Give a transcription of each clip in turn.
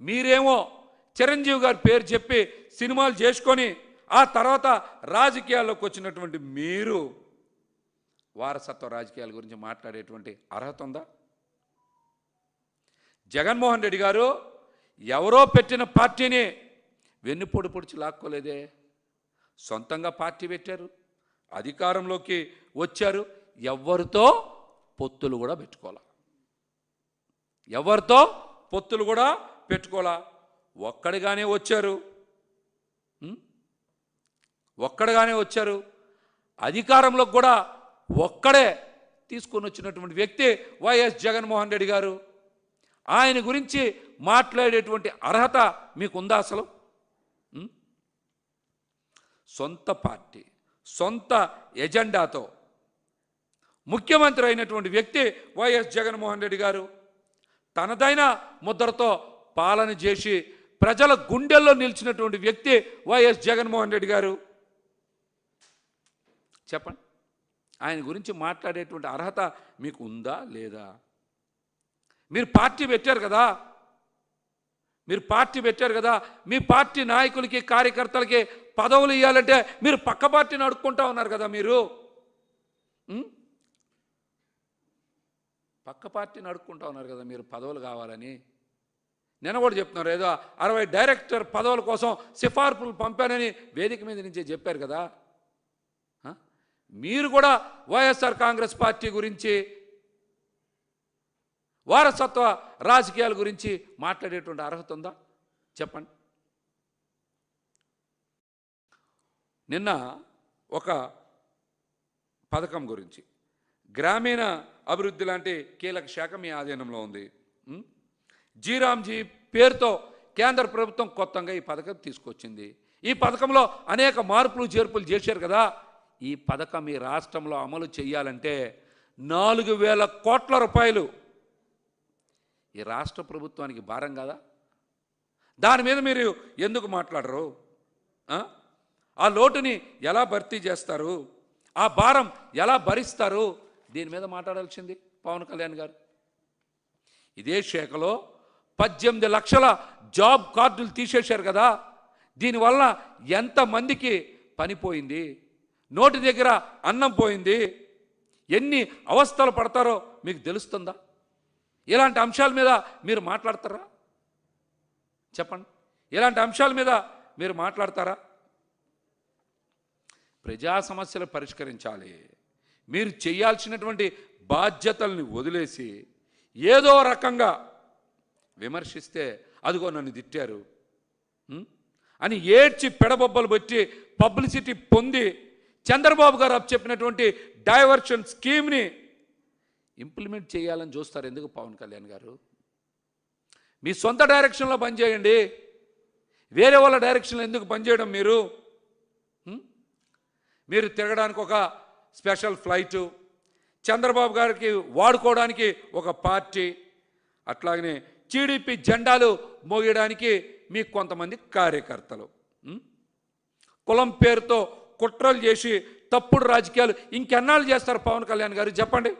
మీరేమో చిరంజీవి గారి పేరు చెప్పి సినిమాలు చేసుకొని ఆ తర్వాత రాజకీయాల్లోకి వచ్చినటువంటి మీరు వారసత్వ రాజకీయాల గురించి మాట్లాడేటువంటి అర్హత ఉందా? జగన్మోహన్ రెడ్డి గారు ఎవరో పెట్టిన పార్టీని వెన్నుపొడి పొడిచి లాక్కోలేదే, సొంతంగా పార్టీ పెట్టారు, అధికారంలోకి వచ్చారు, ఎవరితో పొత్తులు కూడా పెట్టుకోవాలా, ఎవరితో పొత్తులు కూడా పెట్టుకోవాలా, ఒక్కడిగానే వచ్చారు, అధికారంలోకి కూడా ఒక్కడే తీసుకొని వచ్చినటువంటి వ్యక్తి వైఎస్ జగన్మోహన్ రెడ్డి గారు. ఆయన గురించి మాట్లాడేటువంటి అర్హత మీకుందా అసలు? సొంత పార్టీ, సొంత ఎజెండాతో ముఖ్యమంత్రి అయినటువంటి వ్యక్తి వైఎస్ జగన్మోహన్ రెడ్డి గారు. తనదైన ముద్రతో పాలన చేసి ప్రజల గుండెల్లో నిలిచినటువంటి వ్యక్తి వైఎస్ జగన్మోహన్ రెడ్డి గారు. చెప్పండి, ఆయన గురించి మాట్లాడేటువంటి అర్హత మీకు ఉందా లేదా? మీరు పార్టీ పెట్టారు కదా, మీ పార్టీ నాయకులకి కార్యకర్తలకి పదవులు ఇవ్వాలంటే మీరు పక్క పార్టీని అడుక్కుంటా ఉన్నారు కదా. మీరు పక్క పార్టీని అడుక్కుంటా ఉన్నారు కదా మీరు పదవులు కావాలని. నేను కూడా చెప్తున్నారు, ఏదో 60 డైరెక్టర్ పదవుల కోసం సిఫార్సులు పంపానని వేదిక మీద నుంచే చెప్పారు కదా. మీరు కూడా వైఎస్ఆర్ కాంగ్రెస్ పార్టీ గురించి, వారసత్వ రాజకీయాల గురించి మాట్లాడేటువంటి అర్హత ఉందా? చెప్పండి. నిన్న ఒక పథకం గురించి, గ్రామీణ అభివృద్ధి లాంటి కీలక శాఖ మీ ఆధీనంలో ఉంది. జీరామ్జీ పేరుతో కేంద్ర ప్రభుత్వం కొత్తగా ఈ పథకం తీసుకొచ్చింది. ఈ పథకంలో అనేక మార్పులు చేర్పులు చేశారు కదా. ఈ పథకం ఈ రాష్ట్రంలో అమలు చేయాలంటే 4,000 కోట్ల రూపాయలు ఈ రాష్ట్ర ప్రభుత్వానికి భారం కదా. దాని మీద మీరు ఎందుకు మాట్లాడరు? ఆ లోటుని ఎలా భర్తీ చేస్తారు? ఆ భారం ఎలా భరిస్తారు? దీని మీద మాట్లాడాల్సింది పవన్ కళ్యాణ్ గారు. ఇదే శాఖలో 18 లక్షల జాబ్ కార్డులు తీసేశారు కదా. దీనివల్ల ఎంతమందికి పని పోయింది, నోటి దగ్గర అన్నం పోయింది, ఎన్ని అవస్థలు పడతారో మీకు తెలుస్తుందా? ఇలాంటి అంశాల మీద మీరు మాట్లాడతారా? చెప్పండి, ఇలాంటి అంశాల మీద మీరు మాట్లాడతారా? ప్రజా సమస్యలు పరిష్కరించాలి. మీరు చేయాల్సినటువంటి బాధ్యతల్ని వదిలేసి ఏదో రకంగా విమర్శిస్తే అదిగో నన్ను తిట్టారు అని ఏడ్చి పెడబొబ్బలు పెట్టి పబ్లిసిటీ పొంది చంద్రబాబు గారు చెప్పినటువంటి డైవర్షన్ స్కీమ్ని ఇంప్లిమెంట్ చేయాలని చూస్తారు. ఎందుకు పవన్ కళ్యాణ్ గారు? మీ సొంత డైరెక్షన్లో పనిచేయండి, వేరే వాళ్ళ డైరెక్షన్లో ఎందుకు పనిచేయడం? మీరు తిరగడానికి ఒక స్పెషల్ ఫ్లైటు, చంద్రబాబు గారికి వాడుకోవడానికి ఒక పార్టీ, అట్లాగనే టీడీపీ జెండాలు మోయడానికి మీకు కొంతమంది కార్యకర్తలు, కులం పేరుతో కుట్రలు చేసి తప్పుడు రాజకీయాలు ఇంకెన్నాళ్ళు చేస్తారు పవన్ కళ్యాణ్ గారు? చెప్పండి.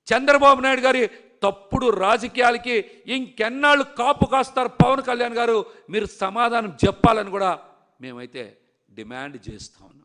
చంద్రబాబు నాయుడు గారి తప్పుడు రాజకీయాలకి ఇంకెన్నాళ్ళు కాపు కాస్తారు పవన్ కళ్యాణ్ గారు? మీరు సమాధానం చెప్పాలని కూడా మేమైతే డిమాండ్ చేస్తా ఉన్నాం.